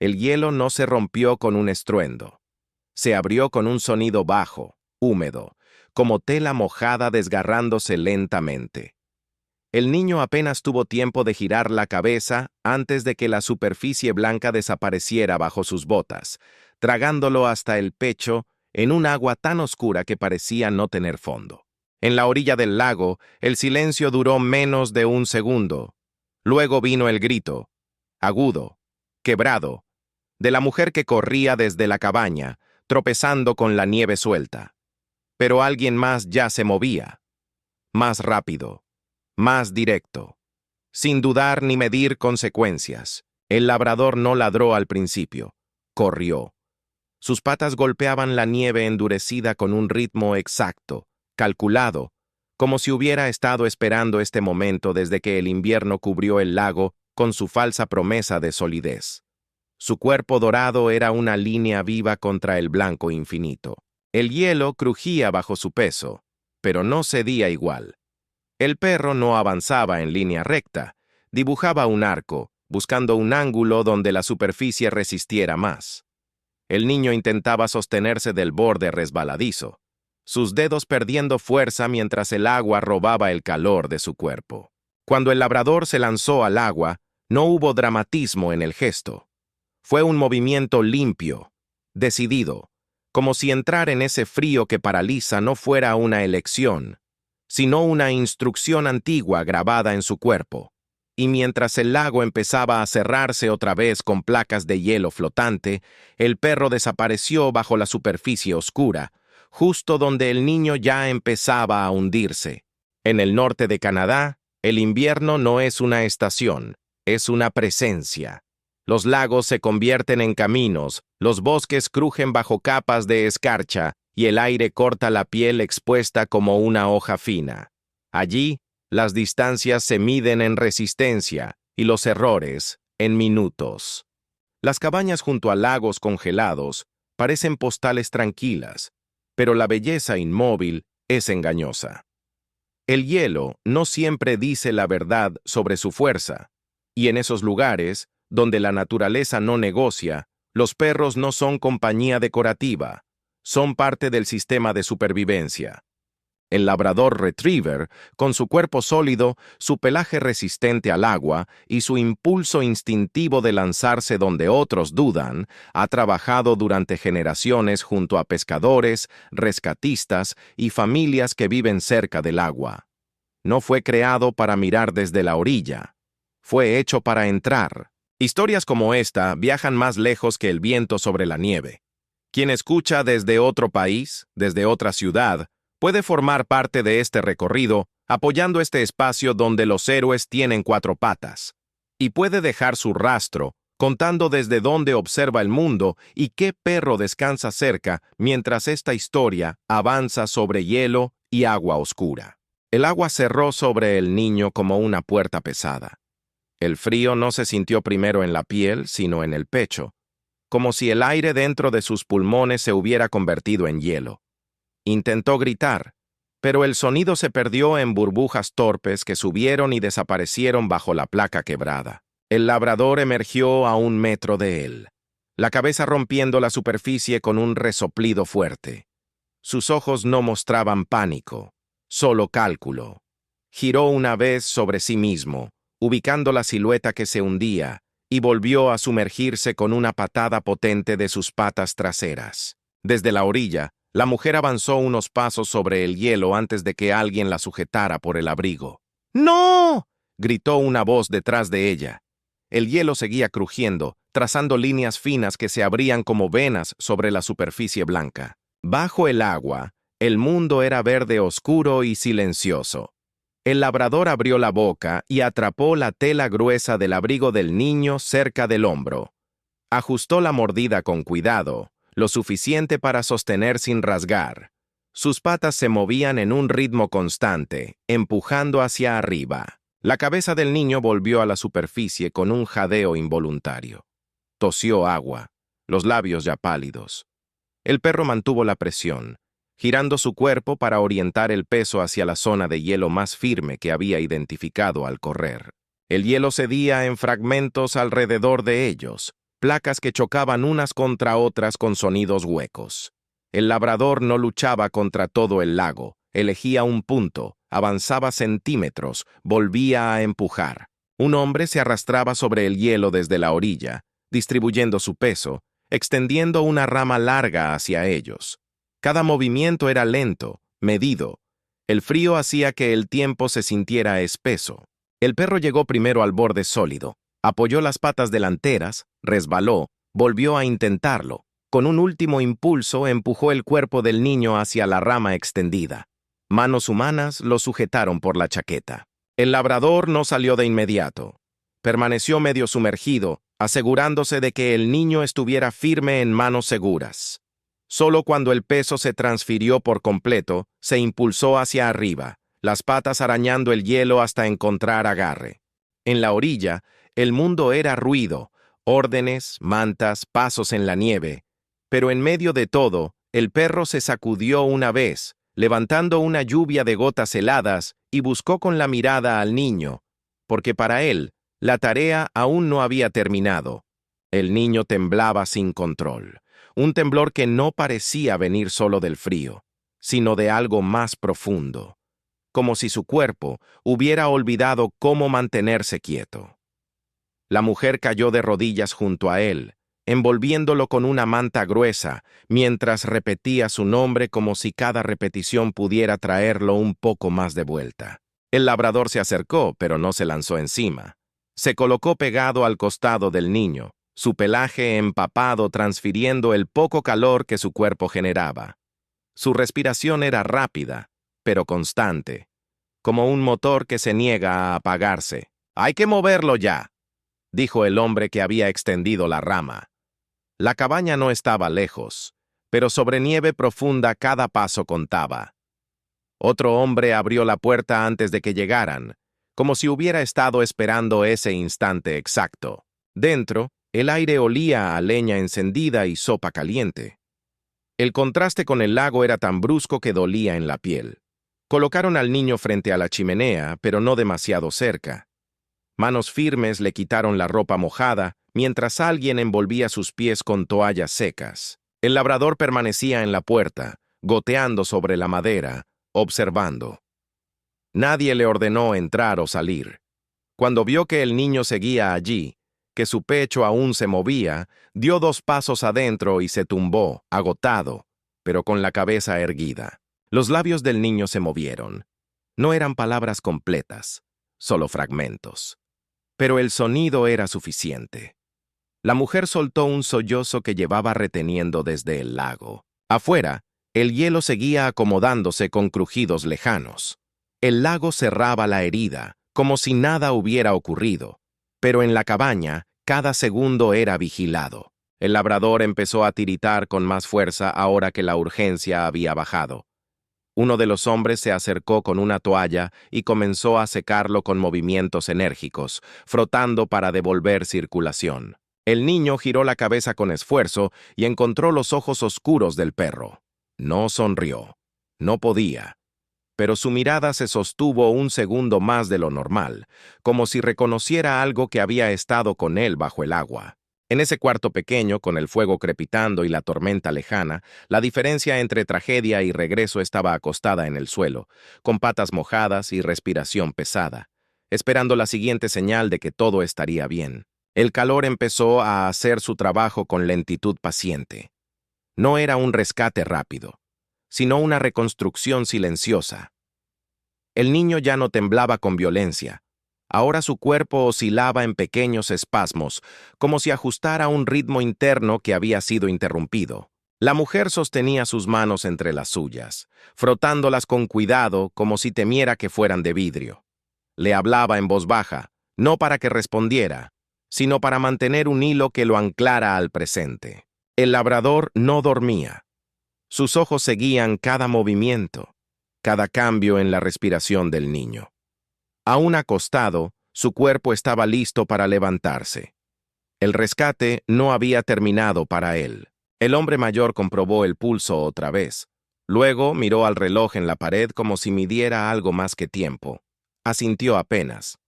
El hielo no se rompió con un estruendo. Se abrió con un sonido bajo, húmedo, como tela mojada desgarrándose lentamente. El niño apenas tuvo tiempo de girar la cabeza antes de que la superficie blanca desapareciera bajo sus botas, tragándolo hasta el pecho en un agua tan oscura que parecía no tener fondo. En la orilla del lago, el silencio duró menos de un segundo. Luego vino el grito, agudo, quebrado, de la mujer que corría desde la cabaña, tropezando con la nieve suelta. Pero alguien más ya se movía, más rápido, más directo, sin dudar ni medir consecuencias. El labrador no ladró al principio, corrió. Sus patas golpeaban la nieve endurecida con un ritmo exacto, calculado, como si hubiera estado esperando este momento desde que el invierno cubrió el lago con su falsa promesa de solidez. Su cuerpo dorado era una línea viva contra el blanco infinito. El hielo crujía bajo su peso, pero no cedía igual. El perro no avanzaba en línea recta, dibujaba un arco, buscando un ángulo donde la superficie resistiera más. El niño intentaba sostenerse del borde resbaladizo, sus dedos perdiendo fuerza mientras el agua robaba el calor de su cuerpo. Cuando el labrador se lanzó al agua, no hubo dramatismo en el gesto. Fue un movimiento limpio, decidido, como si entrar en ese frío que paraliza no fuera una elección, sino una instrucción antigua grabada en su cuerpo. Y mientras el lago empezaba a cerrarse otra vez con placas de hielo flotante, el perro desapareció bajo la superficie oscura, justo donde el niño ya empezaba a hundirse. En el norte de Canadá, el invierno no es una estación, es una presencia. Los lagos se convierten en caminos, los bosques crujen bajo capas de escarcha y el aire corta la piel expuesta como una hoja fina. Allí, las distancias se miden en resistencia y los errores en minutos. Las cabañas junto a lagos congelados parecen postales tranquilas, pero la belleza inmóvil es engañosa. El hielo no siempre dice la verdad sobre su fuerza, y en esos lugares, donde la naturaleza no negocia, los perros no son compañía decorativa, son parte del sistema de supervivencia. El labrador retriever, con su cuerpo sólido, su pelaje resistente al agua y su impulso instintivo de lanzarse donde otros dudan, ha trabajado durante generaciones junto a pescadores, rescatistas y familias que viven cerca del agua. No fue creado para mirar desde la orilla, fue hecho para entrar. Historias como esta viajan más lejos que el viento sobre la nieve. Quien escucha desde otro país, desde otra ciudad, puede formar parte de este recorrido apoyando este espacio donde los héroes tienen cuatro patas, y puede dejar su rastro contando desde dónde observa el mundo y qué perro descansa cerca mientras esta historia avanza sobre hielo y agua oscura. El agua cerró sobre el niño como una puerta pesada. El frío no se sintió primero en la piel, sino en el pecho, como si el aire dentro de sus pulmones se hubiera convertido en hielo. Intentó gritar, pero el sonido se perdió en burbujas torpes que subieron y desaparecieron bajo la placa quebrada. El labrador emergió a 1 metro de él, la cabeza rompiendo la superficie con un resoplido fuerte. Sus ojos no mostraban pánico, solo cálculo. Giró una vez sobre sí mismo, ubicando la silueta que se hundía, y volvió a sumergirse con una patada potente de sus patas traseras. Desde la orilla, la mujer avanzó unos pasos sobre el hielo antes de que alguien la sujetara por el abrigo. ¡No!, gritó una voz detrás de ella. El hielo seguía crujiendo, trazando líneas finas que se abrían como venas sobre la superficie blanca. Bajo el agua, el mundo era verde oscuro y silencioso. El labrador abrió la boca y atrapó la tela gruesa del abrigo del niño cerca del hombro. Ajustó la mordida con cuidado, lo suficiente para sostener sin rasgar. Sus patas se movían en un ritmo constante, empujando hacia arriba. La cabeza del niño volvió a la superficie con un jadeo involuntario. Tosió agua, los labios ya pálidos. El perro mantuvo la presión, girando su cuerpo para orientar el peso hacia la zona de hielo más firme que había identificado al correr. El hielo cedía en fragmentos alrededor de ellos, placas que chocaban unas contra otras con sonidos huecos. El labrador no luchaba contra todo el lago, elegía un punto, avanzaba centímetros, volvía a empujar. Un hombre se arrastraba sobre el hielo desde la orilla, distribuyendo su peso, extendiendo una rama larga hacia ellos. Cada movimiento era lento, medido. El frío hacía que el tiempo se sintiera espeso. El perro llegó primero al borde sólido, apoyó las patas delanteras, resbaló, volvió a intentarlo. Con un último impulso empujó el cuerpo del niño hacia la rama extendida. Manos humanas lo sujetaron por la chaqueta. El labrador no salió de inmediato. Permaneció medio sumergido, asegurándose de que el niño estuviera firme en manos seguras. Solo cuando el peso se transfirió por completo, se impulsó hacia arriba, las patas arañando el hielo hasta encontrar agarre. En la orilla, el mundo era ruido, órdenes, mantas, pasos en la nieve. Pero en medio de todo, el perro se sacudió una vez, levantando una lluvia de gotas heladas, y buscó con la mirada al niño, porque para él, la tarea aún no había terminado. El niño temblaba sin control, un temblor que no parecía venir solo del frío, sino de algo más profundo, como si su cuerpo hubiera olvidado cómo mantenerse quieto. La mujer cayó de rodillas junto a él, envolviéndolo con una manta gruesa, mientras repetía su nombre como si cada repetición pudiera traerlo un poco más de vuelta. El labrador se acercó, pero no se lanzó encima. Se colocó pegado al costado del niño, su pelaje empapado transfiriendo el poco calor que su cuerpo generaba. Su respiración era rápida, pero constante, como un motor que se niega a apagarse. «¡Hay que moverlo ya!», dijo el hombre que había extendido la rama. La cabaña no estaba lejos, pero sobre nieve profunda cada paso contaba. Otro hombre abrió la puerta antes de que llegaran, como si hubiera estado esperando ese instante exacto. Dentro, el aire olía a leña encendida y sopa caliente. El contraste con el lago era tan brusco que dolía en la piel. Colocaron al niño frente a la chimenea, pero no demasiado cerca. Manos firmes le quitaron la ropa mojada, mientras alguien envolvía sus pies con toallas secas. El labrador permanecía en la puerta, goteando sobre la madera, observando. Nadie le ordenó entrar o salir. Cuando vio que el niño seguía allí, que su pecho aún se movía, dio 2 pasos adentro y se tumbó, agotado, pero con la cabeza erguida. Los labios del niño se movieron. No eran palabras completas, solo fragmentos. Pero el sonido era suficiente. La mujer soltó un sollozo que llevaba reteniendo desde el lago. Afuera, el hielo seguía acomodándose con crujidos lejanos. El lago cerraba la herida, como si nada hubiera ocurrido. Pero en la cabaña, cada segundo era vigilado. El labrador empezó a tiritar con más fuerza ahora que la urgencia había bajado. Uno de los hombres se acercó con una toalla y comenzó a secarlo con movimientos enérgicos, frotando para devolver circulación. El niño giró la cabeza con esfuerzo y encontró los ojos oscuros del perro. No sonrió. No podía. Pero su mirada se sostuvo un segundo más de lo normal, como si reconociera algo que había estado con él bajo el agua. En ese cuarto pequeño, con el fuego crepitando y la tormenta lejana, la diferencia entre tragedia y regreso estaba acostada en el suelo, con patas mojadas y respiración pesada, esperando la siguiente señal de que todo estaría bien. El calor empezó a hacer su trabajo con lentitud paciente. No era un rescate rápido, sino una reconstrucción silenciosa. El niño ya no temblaba con violencia. Ahora su cuerpo oscilaba en pequeños espasmos, como si ajustara un ritmo interno que había sido interrumpido. La mujer sostenía sus manos entre las suyas, frotándolas con cuidado como si temiera que fueran de vidrio. Le hablaba en voz baja, no para que respondiera, sino para mantener un hilo que lo anclara al presente. El labrador no dormía. Sus ojos seguían cada movimiento, cada cambio en la respiración del niño. Aún acostado, su cuerpo estaba listo para levantarse. El rescate no había terminado para él. El hombre mayor comprobó el pulso otra vez. Luego miró al reloj en la pared como si midiera algo más que tiempo. Asintió apenas.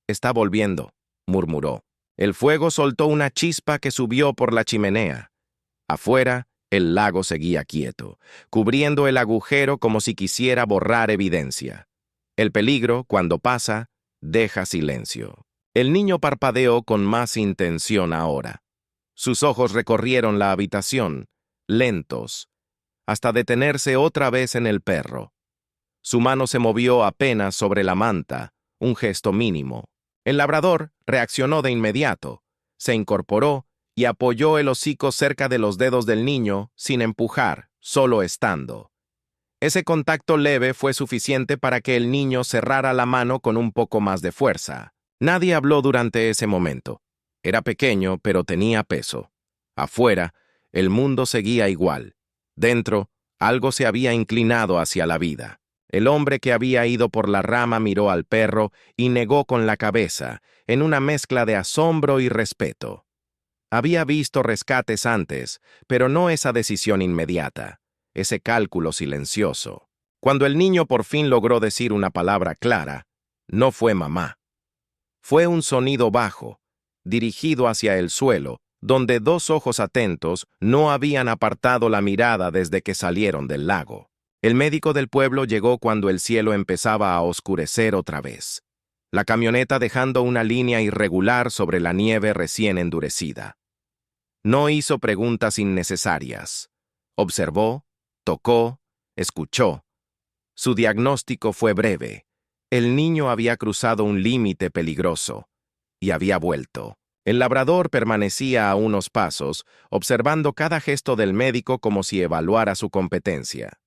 «Está volviendo», murmuró. El fuego soltó una chispa que subió por la chimenea. Afuera, el lago seguía quieto, cubriendo el agujero como si quisiera borrar evidencia. El peligro, cuando pasa, deja silencio. El niño parpadeó con más intención ahora. Sus ojos recorrieron la habitación, lentos, hasta detenerse otra vez en el perro. Su mano se movió apenas sobre la manta, un gesto mínimo. El labrador reaccionó de inmediato, se incorporó y apoyó el hocico cerca de los dedos del niño, sin empujar, solo estando. Ese contacto leve fue suficiente para que el niño cerrara la mano con un poco más de fuerza. Nadie habló durante ese momento. Era pequeño, pero tenía peso. Afuera, el mundo seguía igual. Dentro, algo se había inclinado hacia la vida. El hombre que había ido por la rama miró al perro y negó con la cabeza, en una mezcla de asombro y respeto. Había visto rescates antes, pero no esa decisión inmediata, ese cálculo silencioso. Cuando el niño por fin logró decir una palabra clara, no fue mamá. Fue un sonido bajo, dirigido hacia el suelo, donde dos ojos atentos no habían apartado la mirada desde que salieron del lago. El médico del pueblo llegó cuando el cielo empezaba a oscurecer otra vez. La camioneta dejando una línea irregular sobre la nieve recién endurecida. No hizo preguntas innecesarias. Observó, tocó, escuchó. Su diagnóstico fue breve. El niño había cruzado un límite peligroso y había vuelto. El labrador permanecía a unos pasos, observando cada gesto del médico como si evaluara su competencia.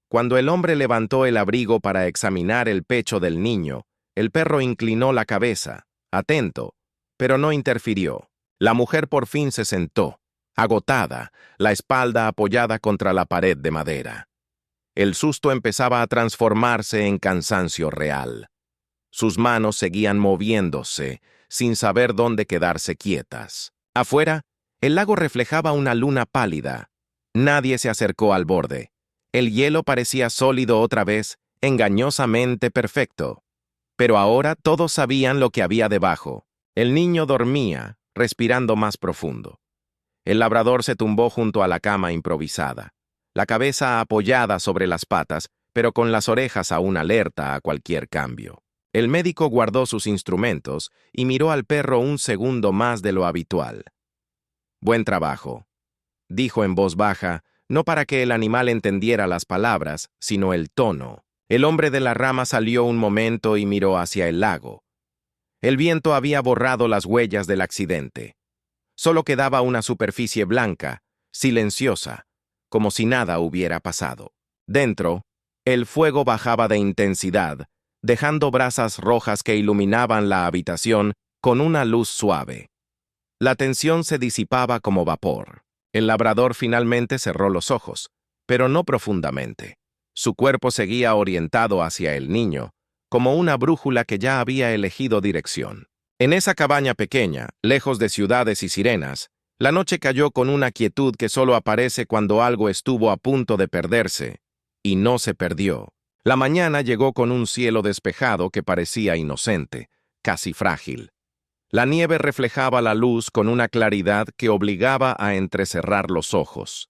Cuando el hombre levantó el abrigo para examinar el pecho del niño, el perro inclinó la cabeza, atento, pero no interfirió. La mujer por fin se sentó, agotada, la espalda apoyada contra la pared de madera. El susto empezaba a transformarse en cansancio real. Sus manos seguían moviéndose, sin saber dónde quedarse quietas. Afuera, el lago reflejaba una luna pálida. Nadie se acercó al borde. El hielo parecía sólido otra vez, engañosamente perfecto. Pero ahora todos sabían lo que había debajo. El niño dormía, respirando más profundo. El labrador se tumbó junto a la cama improvisada, la cabeza apoyada sobre las patas, pero con las orejas aún alerta a cualquier cambio. El médico guardó sus instrumentos y miró al perro un segundo más de lo habitual. «Buen trabajo», dijo en voz baja, no para que el animal entendiera las palabras, sino el tono. El hombre de la rama salió un momento y miró hacia el lago. El viento había borrado las huellas del accidente. Solo quedaba una superficie blanca, silenciosa, como si nada hubiera pasado. Dentro, el fuego bajaba de intensidad, dejando brasas rojas que iluminaban la habitación con una luz suave. La tensión se disipaba como vapor. El labrador finalmente cerró los ojos, pero no profundamente. Su cuerpo seguía orientado hacia el niño, como una brújula que ya había elegido dirección. En esa cabaña pequeña, lejos de ciudades y sirenas, la noche cayó con una quietud que solo aparece cuando algo estuvo a punto de perderse, y no se perdió. La mañana llegó con un cielo despejado que parecía inocente, casi frágil. La nieve reflejaba la luz con una claridad que obligaba a entrecerrar los ojos.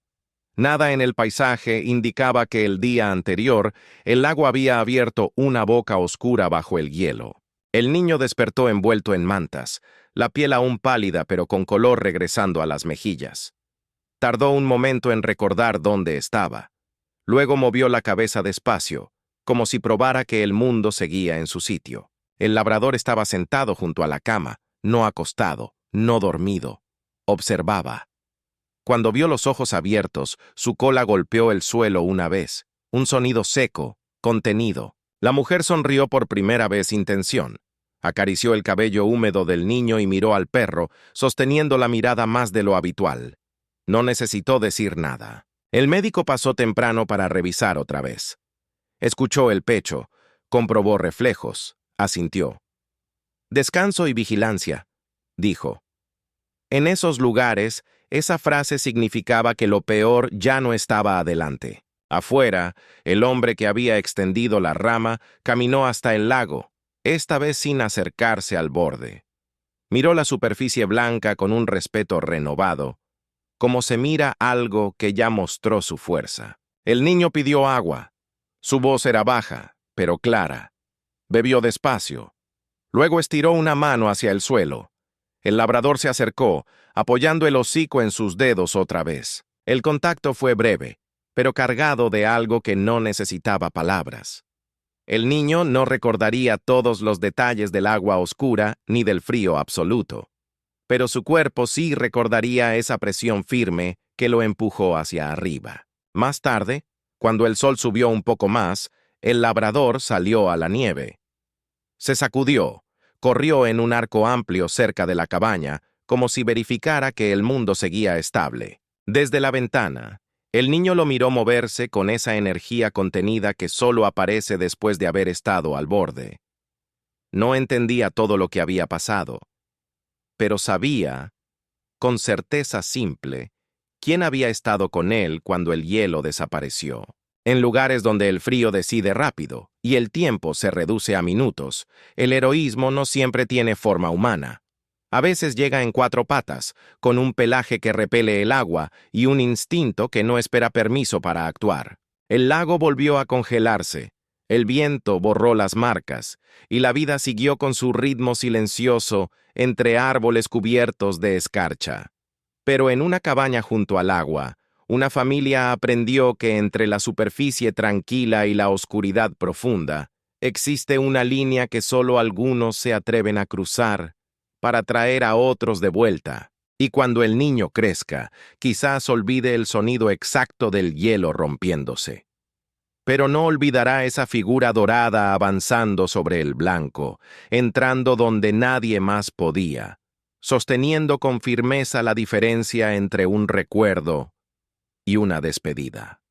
Nada en el paisaje indicaba que el día anterior el lago había abierto una boca oscura bajo el hielo. El niño despertó envuelto en mantas, la piel aún pálida pero con color regresando a las mejillas. Tardó un momento en recordar dónde estaba. Luego movió la cabeza despacio, como si probara que el mundo seguía en su sitio. El labrador estaba sentado junto a la cama, no acostado, no dormido. Observaba. Cuando vio los ojos abiertos, su cola golpeó el suelo una vez. Un sonido seco, contenido. La mujer sonrió por primera vez sin tensión. Acarició el cabello húmedo del niño y miró al perro, sosteniendo la mirada más de lo habitual. No necesitó decir nada. El médico pasó temprano para revisar otra vez. Escuchó el pecho, comprobó reflejos, asintió. «Descanso y vigilancia», dijo. En esos lugares, esa frase significaba que lo peor ya no estaba adelante. Afuera, el hombre que había extendido la rama caminó hasta el lago, esta vez sin acercarse al borde. Miró la superficie blanca con un respeto renovado, como se mira algo que ya mostró su fuerza. El niño pidió agua. Su voz era baja, pero clara. Bebió despacio. Luego estiró una mano hacia el suelo. El labrador se acercó, apoyando el hocico en sus dedos otra vez. El contacto fue breve, pero cargado de algo que no necesitaba palabras. El niño no recordaría todos los detalles del agua oscura ni del frío absoluto, pero su cuerpo sí recordaría esa presión firme que lo empujó hacia arriba. Más tarde, cuando el sol subió un poco más, el labrador salió a la nieve. Se sacudió, corrió en un arco amplio cerca de la cabaña, como si verificara que el mundo seguía estable. Desde la ventana, el niño lo miró moverse con esa energía contenida que solo aparece después de haber estado al borde. No entendía todo lo que había pasado, pero sabía, con certeza simple, quién había estado con él cuando el hielo desapareció. En lugares donde el frío decide rápido y el tiempo se reduce a minutos, el heroísmo no siempre tiene forma humana. A veces llega en cuatro patas, con un pelaje que repele el agua y un instinto que no espera permiso para actuar. El lago volvió a congelarse, el viento borró las marcas, y la vida siguió con su ritmo silencioso entre árboles cubiertos de escarcha. Pero en una cabaña junto al agua, una familia aprendió que entre la superficie tranquila y la oscuridad profunda, existe una línea que solo algunos se atreven a cruzar para traer a otros de vuelta. Y cuando el niño crezca, quizás olvide el sonido exacto del hielo rompiéndose. Pero no olvidará esa figura dorada avanzando sobre el blanco, entrando donde nadie más podía, sosteniendo con firmeza la diferencia entre un recuerdo y una despedida.